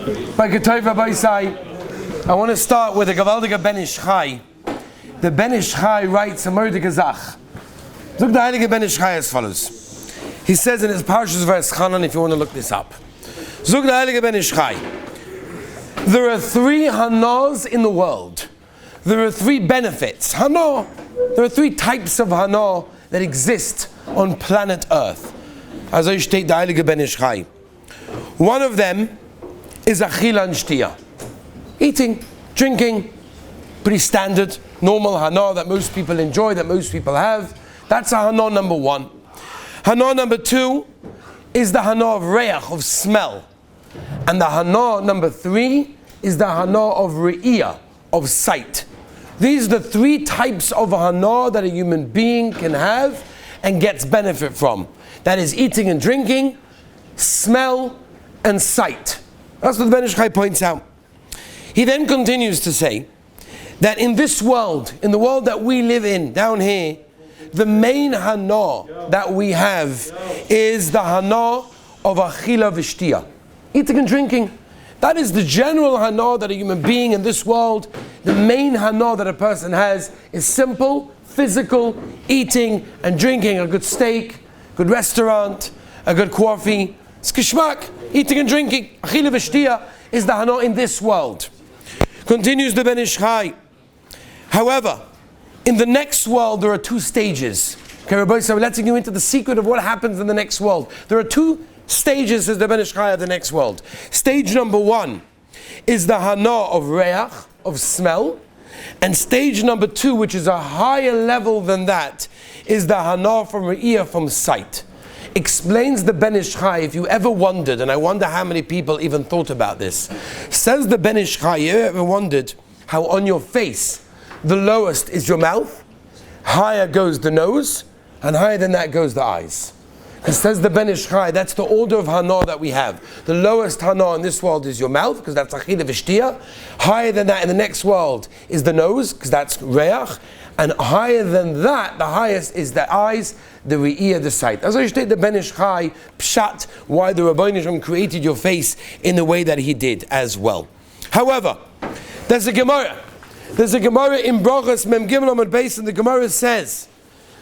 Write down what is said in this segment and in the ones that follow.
By Ketov Rabbi Sai, I want to start with a gewaltige Ben Ish Chai. The Ben Ish Chai writes a murdige Zach. Look the Heilige Ben Ish Chai as follows. He says in his Parshas verse Chanan, if you want to look this up. Look the Heilige Ben Ish Chai. There are three hanas in the world. There are three benefits. Hana. There are three types of hana that exist on planet Earth. As I state the Heilige Ben Ish Chai. One of them is achila and shtia. Eating, drinking, pretty standard, normal hana that most people enjoy, that most people have. That's a hana number one. Hana number two is the hana of reach, of smell. And the hana number three is the hana of re'iyah, of sight. These are the three types of hana that a human being can have and gets benefit from. That is eating and drinking, smell, and sight. That's what the Ben Ish Chai points out. He then continues to say that in this world, in the world that we live in, down here, the main hana that we have is the hana of achila v'shtia. Eating and drinking. That is the general hana that a human being in this world, the main hana that a person has is simple, physical, eating and drinking a good steak, good restaurant, a good coffee. It's kishmak, eating and drinking. Achila v'shtia is the hana in this world. Continues the Ben Ish Chai. However, in the next world there are two stages. Okay, Rabbi, so we're letting you into the secret of what happens in the next world. There are two stages, says the Ben Ish Chai, of the next world. Stage number one is the hana of reach, of smell. And stage number two, which is a higher level than that, is the hana from re'iyah, from sight. Explains the Ben Ish Chai, if you ever wondered, and I wonder how many people even thought about this, says the Ben Ish Chai, you ever wondered how on your face the lowest is your mouth, higher goes the nose, and higher than that goes the eyes? Because says the Ben Ish Chai, that's the order of hana that we have. The lowest hana in this world is your mouth, because that's achila v'shtia. Higher than that in the next world is the nose, because that's reach. And higher than that, the highest is the eyes, the re'iyah, the sight. As I state the Ben Ish Chai, pshat, why the Rabbeinu Shalom created your face in the way that he did as well. However, there's a Gemara. There's a Gemara in Brachos, Mem Gimel Amud Beis, and the Gemara says,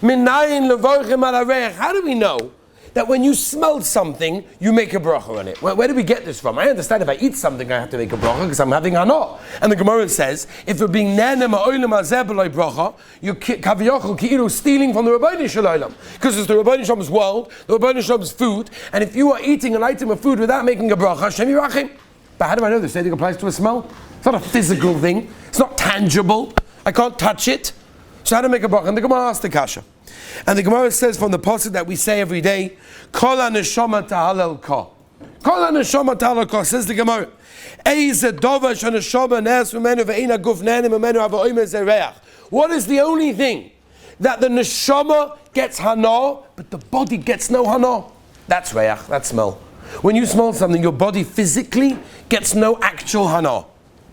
Minayin levorchem al hareich. How do we know that when you smell something, you make a bracha on it? Where do we get this from? I understand if I eat something, I have to make a bracha because I'm having hana. And the Gemara says, if you're being nene ma'olam hazeh b'loi bracha, you're kaviyachol ki'ilu stealing from the Rabbeinu Shalom. Because it's the Rabbeinu Shalom's world, the Rabbeinu Shalom's food, and if you are eating an item of food without making a bracha, Shem Yirachim. But how do I know this? Same thing applies to a smell? It's not a physical thing. It's not tangible. I can't touch it. So how to make a bracha? And the Gemara asks the kasha. And the Gemara says from the pasuk that we say every day, Kol ha-neshama tahalel ka. Kol ha-neshama tahalel ka, says the Gemara. Eize dova sha-neshama nes memenu ve'ina guf nene memenu hava-omer zereach. What is the only thing that the neshama gets hana, but the body gets no hana? That's reach, that's smell. When you smell something, your body physically gets no actual hana.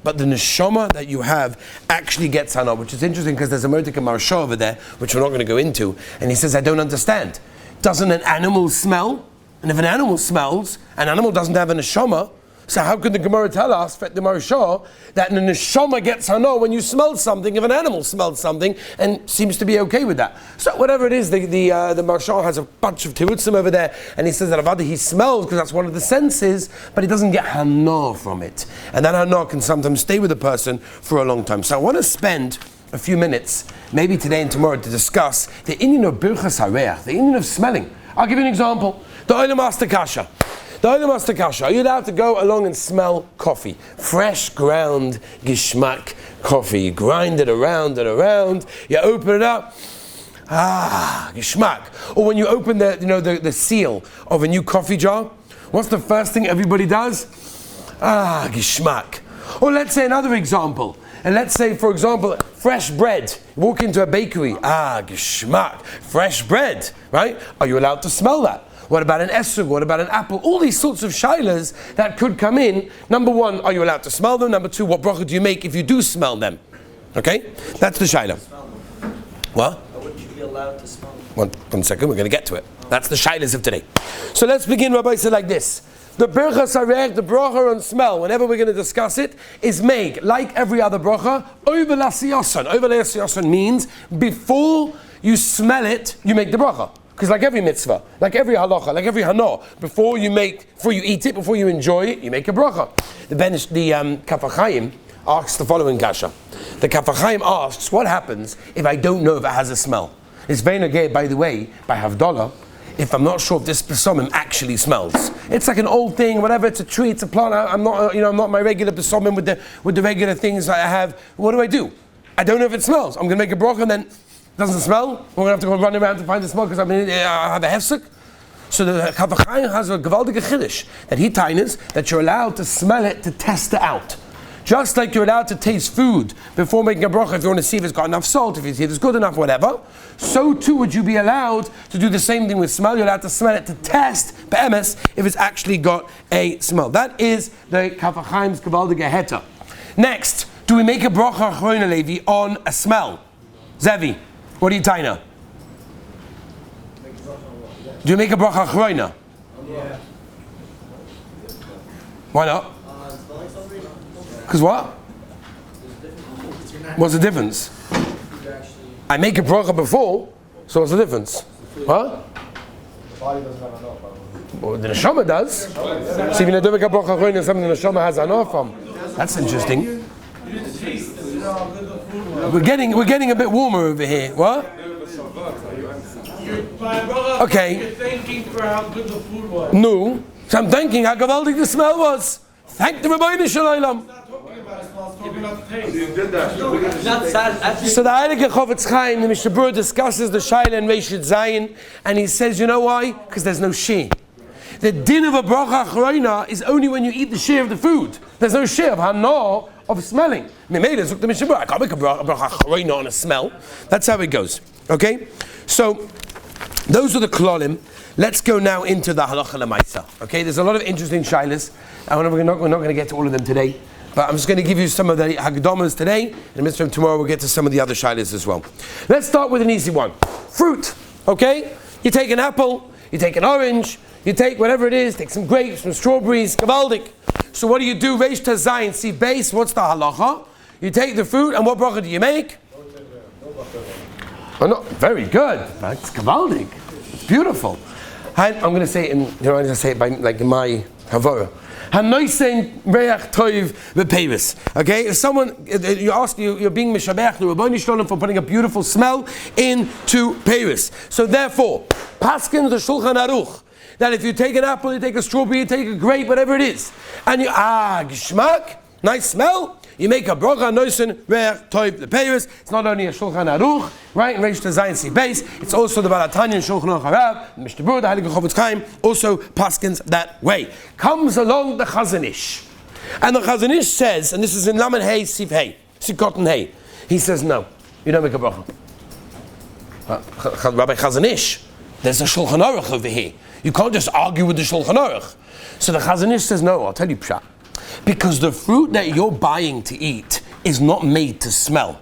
But the neshama that you have actually gets hana, which is interesting because there's a Mordecai Marsha over there, which we're not going to go into, and he says, I don't understand. Doesn't an animal smell? And if an animal smells, an animal doesn't have a neshama, so how could the Gemara tell us, the Marsha, that the neshama gets hana when you smell something, if an animal smelled something, and seems to be okay with that? So whatever it is, the Marsha has a bunch of tirutzim over there, and he says that Avada he smells, because that's one of the senses, but he doesn't get hana from it. And that hana can sometimes stay with a person for a long time. So I want to spend a few minutes, maybe today and tomorrow, to discuss the inyan of birchas hareach, the inyan of smelling. I'll give you an example. The Olam Master Kasha. The Olam Master Kasha, are you allowed to go along and smell coffee? Fresh ground gishmak coffee. You grind it around and around, you open it up, gishmak. Or when you open the seal of a new coffee jar, what's the first thing everybody does? Gishmak. Or let's say another example. And let's say, for example, fresh bread. You walk into a bakery, gishmak, fresh bread, right? Are you allowed to smell that? What about an esrog? What about an apple? All these sorts of shilas that could come in. Number one, are you allowed to smell them? Number two, what bracha do you make if you do smell them? Okay? That's the shilah. What? How would you be allowed to smell them? One second, we're going to get to it. That's the shilas of today. So let's begin, Rabbi said like this. The Brachos Harech, the bracha on smell, whenever we're going to discuss it, is made like every other bracha, over lasiyasan. Over lasiyasan means before you smell it, you make the bracha. Because like every mitzvah, like every halacha, like every hana, before you eat it, before you enjoy it, you make a bracha. The Kaf HaChaim asks the following kasha. The Kaf HaChaim asks, what happens if I don't know if it has a smell? It's very negay, by the way, by Havdalah, if I'm not sure if this besomim actually smells. It's like an old thing, whatever, it's a tree, it's a plant, I'm not my regular besomim with the regular things I have. What do? I don't know if it smells. I'm going to make a bracha and then it doesn't smell. We're going to have to go run around to find the smell because I have a hefsek. So the Kaf HaChaim has a gewaldige chiddush that he tainas that you're allowed to smell it to test it out. Just like you're allowed to taste food before making a bracha if you want to see if it's got enough salt, if you see if it's good enough, whatever. So too would you be allowed to do the same thing with smell. You're allowed to smell it to test be'emes if it's actually got a smell. That is the Kaf HaChaim's gewaldige heta. Next, do we make a bracha achroina levi on a smell? Zevi, what do you taina? Do you make a bracha achroina? Yeah. Why not? Because what? What's the difference? I make a bracha before, so what's the difference? What? The body doesn't have enough. Well, the neshama does. So if you don't make a bracha achroina, something the neshama has enough from. That's interesting. We're getting a bit warmer over here. What? Okay. You're thanking for how good the food was. No. So I'm thinking how gewaldig the smell was. Thank the Rebbeinu Shalom. So the Heilige Chofetz Chaim, the Mishnah Berurah, discusses the Shaila and Reshit Zayin, and he says, you know why? Because there's no share. The din of a bracha achroina is only when you eat the share of the food. There's no share of hana, of smelling. I can't make a bracha achroina on a smell. That's how it goes. Okay? So, those are the klolim. Let's go now into the halacha lemaisa. Okay? There's a lot of interesting shailas. We're not going to get to all of them today. But I'm just going to give you some of the hagdomas today, and midst from tomorrow we'll get to some of the other shailas as well. Let's start with an easy one. Fruit, okay? You take an apple, you take an orange, you take whatever it is, take some grapes, some strawberries, kavaldik. So what do you do? Reish Tazayin, see base, what's the halacha? You take the fruit, and what bracha do you make? Oh no, very good. That's kavaldik. Beautiful. I'm going to say it I'm going to say it by like in my havara. Hanoisen reach toiv v'peiris. Okay, if someone you're being mishabech the Rebbeinu Shalom for putting a beautiful smell into peiris. So therefore, paskin the Shulchan Aruch that if you take an apple, you take a strawberry, you take a grape, whatever it is, and you gishmak, nice smell, you make a bracha noisen reach toiv v'peiris. It's not only a Shulchan Aruch, right? In Reish Tazayin si base, it's also the Balatanya and Shulchan Aruch Harav, the Mishnah Berurah, the Heilige Chofetz Chaim, also paskins that way. Comes along the Chazon Ish, and the Chazon Ish says, and this is in Lamed Hey Sif Hey, Sikotten Hey, he says no, you don't make a bracha. Rabbi Chazon Ish, there's a Shulchan Aruch over here. You can't just argue with the Shulchan Aruch. So the Chazon Ish says no. I'll tell you pshat. Because the fruit that you're buying to eat is not made to smell.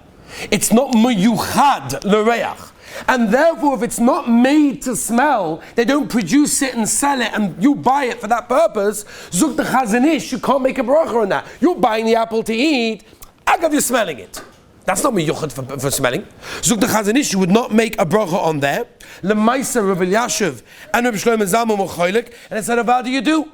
It's not meyuchad l'reach. And therefore, if it's not made to smell, they don't produce it and sell it, and you buy it for that purpose, zuk the Chazon Ish, you can't make a bracha on that. You're buying the apple to eat, agav you're smelling it. That's not meyuchad for smelling. Zuk the Chazon Ish, you would not make a bracha on there. Lemaisa, Rav Elyashiv, and Rav Shlomo Zalman were choilek, and it said, how do you do?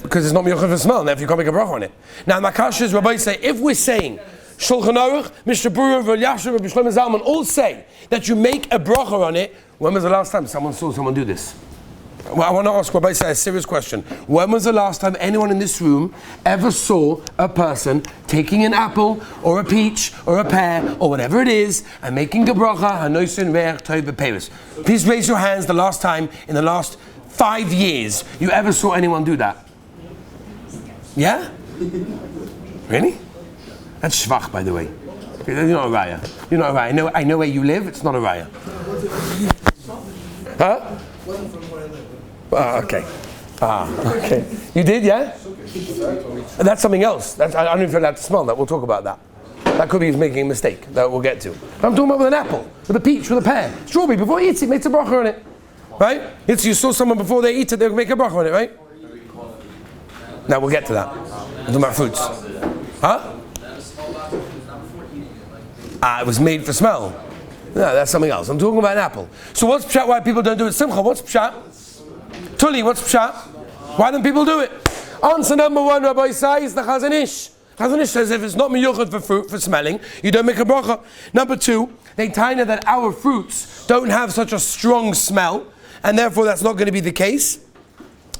Because it's not miyuchad for smell, and therefore you can't make a bracha on it. Now, Makash's Rabbi say, if we're saying Shulchan Aruch, Mishnah Berurah, Rav Elyashiv, Rav Shlomo Zalman all say that you make a bracha on it, when was the last time someone saw someone do this? Well, I want to ask Rabbi say a serious question. When was the last time anyone in this room ever saw a person taking an apple or a peach or a pear or whatever it is and making a bracha hanoisen reich toiv b'peiros? Please raise your hands the last time in the last 5 years you ever saw anyone do that. Yeah? Really? That's shvach, by the way. You're not a raya. You're not a raya. I know where you live. It's not a raya. Huh? Okay. Okay. You did, yeah? That's something else. I don't know if you're allowed to smell that. We'll talk about that. That could be he's making a mistake that we'll get to. But I'm talking about with an apple, with a peach, with a pear, strawberry. Before he eats it, makes a bracha on it. right? It's, you saw someone before they eat it, they'll make a bracha on it, right? Now we'll get to that. We're talking about fruits. Huh? It was made for smell. No, that's something else. I'm talking about an apple. So what's pshat why people don't do it? Simcha, what's pshat? Tuli, what's pshat? Why don't people do it? Answer number one, Rabbi Isai, is the Chazon Ish. Chazon Ish says if it's not miyuchad for fruit, for smelling, you don't make a bracha. Number two, they taina that our fruits don't have such a strong smell, and therefore that's not going to be the case.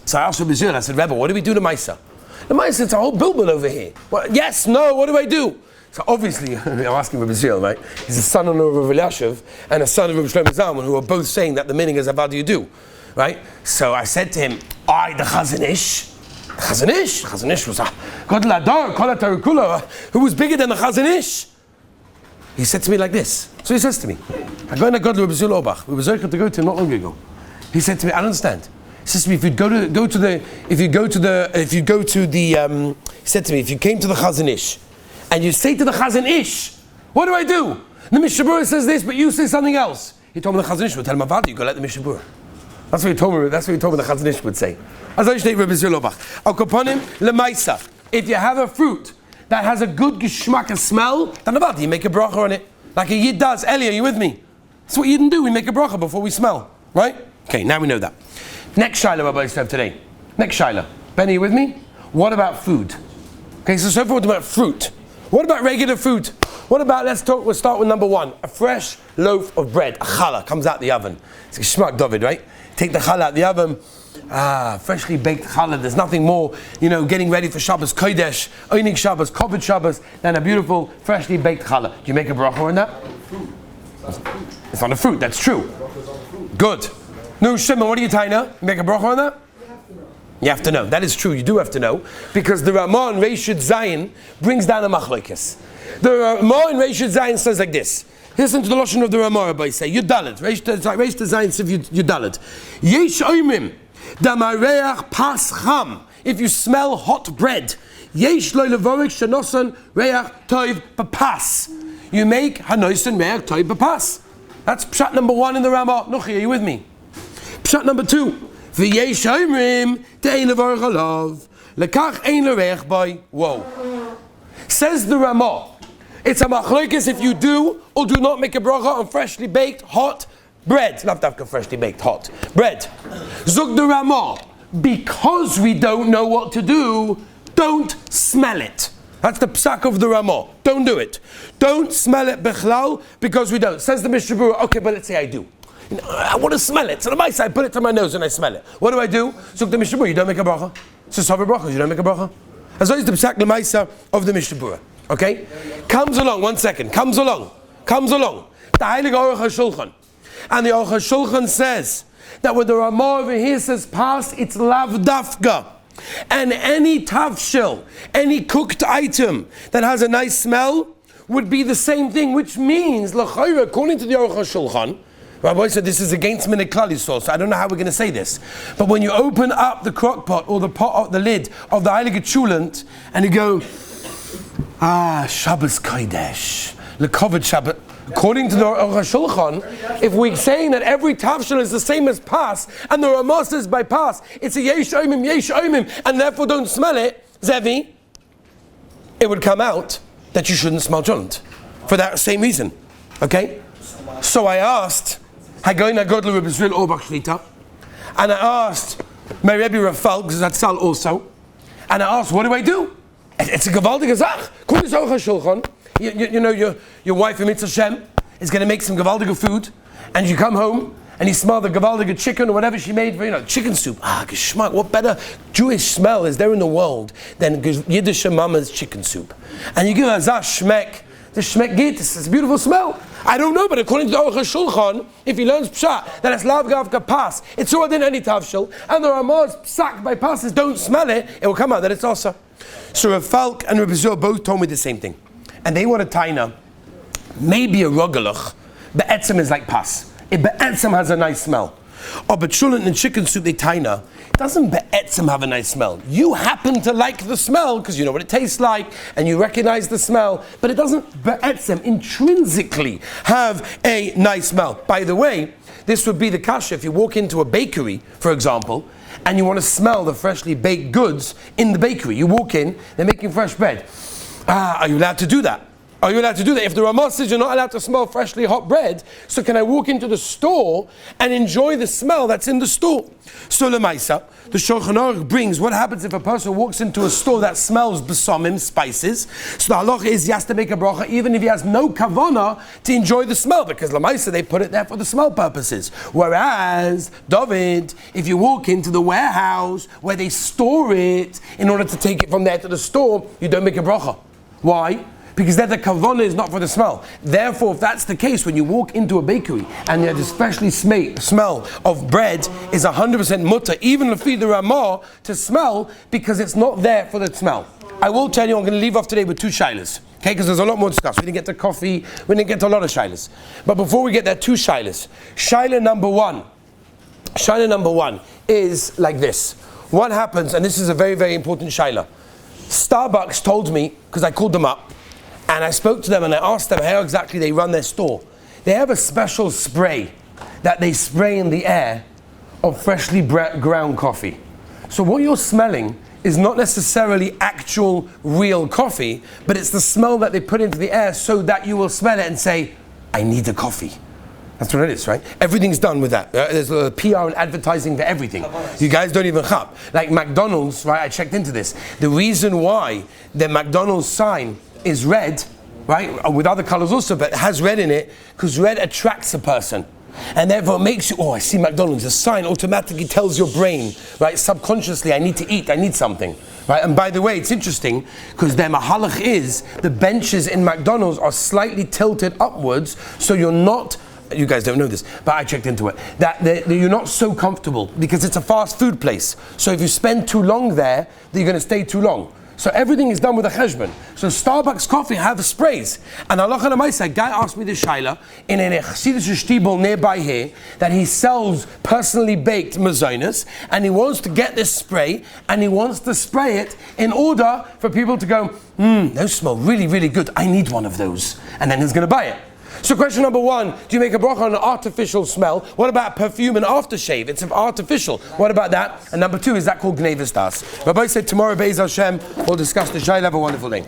So I asked Rabbi Zil, I said, Rebbe, what do we do to Maisa? The Maisa, it's a whole bilbul over here. Well, yes, no, what do I do? So obviously, I'm asking Rabbi Zil, right? He's a son-in-law of Rabbi Elyashiv and a son of Rabbi Shlomo Zalman, who are both saying that the meaning is, how do you do? Right? So I said to him, the Chazon Ish. Chazon Ish was God Ladar, Kol HaTarikula, who was bigger than the Chazon Ish. He said to me like this. So he says to me, I go in a God Rabbi Zil Obach. We were to go to him not long ago. He said to me, I don't understand. He says to me, if you came to the Chazon Ish, and you say to the Chazon Ish, what do I do? The Mishnah Berurah says this, but you say something else. He told me the Chazon Ish would tell him about you go let the Mishnah Berurah. That's what he told me. That's what he told me the Chazon Ish would say. As I say, Rabbi Zil Obach. Al kaponim lemaisa. If you have a fruit that has a good geschmack and smell, then about you make a bracha on it, like a yid does. Eli, are you with me? That's what yidden do. We make a bracha before we smell, right? Okay, now we know that. Next shaila Rabbi Yisrael today. Next shaila. Ben, are you with me? What about food? Okay, so far we're talking about fruit. What about regular food? What about, we'll start with number one. A fresh loaf of bread. A challah comes out the oven. It's a shmak David, right? Take the challah out the oven. Freshly baked challah. There's nothing more, getting ready for Shabbos Kodesh, Einig Shabbos, Koved Shabbos, than a beautiful, freshly baked challah. Do you make a bracha on that? It's not a fruit, that's true. Good. No, Shimon, what are you tying now? You make a bracha on that? You have to know. That is true. You do have to know, because the Ramah in Reishut Zayin brings down a machlokes. The Ramah in Reishut Zayin says like this. Listen to the lashon of the Ramah, Rabbi say Yudalet. Reishut Zayin says Yudalet. Yesh oimim damareach pas cham. If you smell hot bread, yesh lo levorik shenosan reach toiv papas. You make hanoisen reach toiv papas. That's pshat number one in the Ramah. Nochi, are you with me? Pshat number two. V'yesh oimrim de'ein levorach alav lekach ein lereich by. Whoa. Says the Ramah. It's a machlokes if you do or do not make a bracha on freshly baked hot bread. Not that freshly baked hot bread. Zug the Ramah. Because we don't know what to do, don't smell it. That's the psak of the Ramah. Don't do it. Don't smell it bechlal because we don't. Says the Mishnah Berurah. Okay, but let's say I do. I want to smell it. So the mice, I put it to my nose and I smell it. What do? So the Mishnah Berurah, you don't make a bracha. It's just over brachos, you don't make a bracha. As always, the psak lemaisa of the Mishnah Berurah. Okay? Comes along, 1 second. Comes along. The Heilige Aruch HaShulchan. And the Aruch HaShulchan says that when the Ramah over here says pas, it's lav dafka. And any tavshil, any cooked item that has a nice smell would be the same thing, which means, l'chayra, according to the Aruch HaShulchan, Rabbi said this is against Minhag Klal Yisrael, so I don't know how we're going to say this. But when you open up the crock pot or the pot, the lid of the Heilige Chulent, and you go, Shabbos Kodesh, Lekoved Shabbos. According to the Aruch HaShulchan, if we're saying that every tavshil is the same as pas, and the Ramah says by pas, it's a yesh oimim, and therefore don't smell it, Zevi, it would come out that you shouldn't smell chulent for that same reason. Okay? So I asked, and I asked my Rebbe Rafal, because that's Sal also, and I asked, what do I do? It's a gewaltige Sach. According to Aruch HaShulchan, your wife in Mitzvah Shem is going to make some gewaldige food, and you come home and you smell the gewaldige chicken or whatever she made for chicken soup. Geschmack. What better Jewish smell is there in the world than Yiddish mama's chicken soup? And you give her Zah Shmek. The Shmek Git, it's a beautiful smell. I don't know, but according to the Aruch HaShulchan, if he learns Pshat, that it's Lav Gavka Pas, it's all in any Tavshil, and the Ramah's Psak by passes don't smell it, it will come out that it's also. So Rav Falk and Rav Zur both told me the same thing. And they want a taina, maybe a rogalach, Be'etzem is like pas. It Be'etzem has a nice smell. Or betchulen and chicken soup they taina. Doesn't be'etzim have a nice smell. You happen to like the smell because you know what it tastes like and you recognize the smell, but it doesn't be'etzim intrinsically have a nice smell. By the way, this would be the kasha if you walk into a bakery, for example, and you want to smell the freshly baked goods in the bakery. You walk in, they're making fresh bread. Are you allowed to do that? Are you allowed to do that? If the Ramah says you're not allowed to smell freshly hot bread, so can I walk into the store and enjoy the smell that's in the store? So Lemaisa, the Shulchan Aruch brings what happens if a person walks into a store that smells besamim, spices. So the halacha is he has to make a bracha even if he has no kavana to enjoy the smell, because Lemaisa they put it there for the smell purposes. Whereas, David, if you walk into the warehouse where they store it in order to take it from there to the store, you don't make a bracha. Why? Because there the kavanah is not for the smell. Therefore, if that's the case, when you walk into a bakery and the especially smell of bread is 100% mutter, even lefid the Ramah, to smell, because it's not there for the smell. I will tell you, I'm going to leave off today with two shilas, okay? Because there's a lot more to discuss. We didn't get to coffee, we didn't get to a lot of shilas. But before we get there, two shilas. Shilah number one is like this. What happens, and this is a very, very important shilah. Starbucks told me, because I called them up, and I spoke to them and I asked them how exactly they run their store. They have a special spray that they spray in the air of freshly ground coffee. So what you're smelling is not necessarily actual real coffee, but it's the smell that they put into the air so that you will smell it and say, I need a coffee. That's what it is, right? Everything's done with that. There's a PR and advertising for everything. You guys don't even chap. Like McDonald's, right? I checked into this. The reason why the McDonald's sign is red, right, with other colors also, but it has red in it, because red attracts a person. And therefore it makes you, I see McDonald's. The sign automatically tells your brain, right, subconsciously, I need to eat, I need something. Right? And by the way, it's interesting, because their mahalach is, the benches in McDonald's are slightly tilted upwards, so you're not, you guys don't know this, but I checked into it, that you're not so comfortable, because it's a fast food place. So if you spend too long there, you're going to stay too long. So everything is done with a cheshbon. So Starbucks coffee have the sprays. And Allah a guy asked me this shaila in a Chassidish shtibel nearby here that he sells personally baked mazonas, and he wants to get this spray and he wants to spray it in order for people to go, those smell really, really good. I need one of those. And then he's going to buy it. So question number one, do you make a bracha on an artificial smell? What about perfume and aftershave? It's artificial. What about that? And number two, is that called Gnevus Das? Rabbi said tomorrow, Be'ez Hashem, we'll discuss the shayla. Have a wonderful day.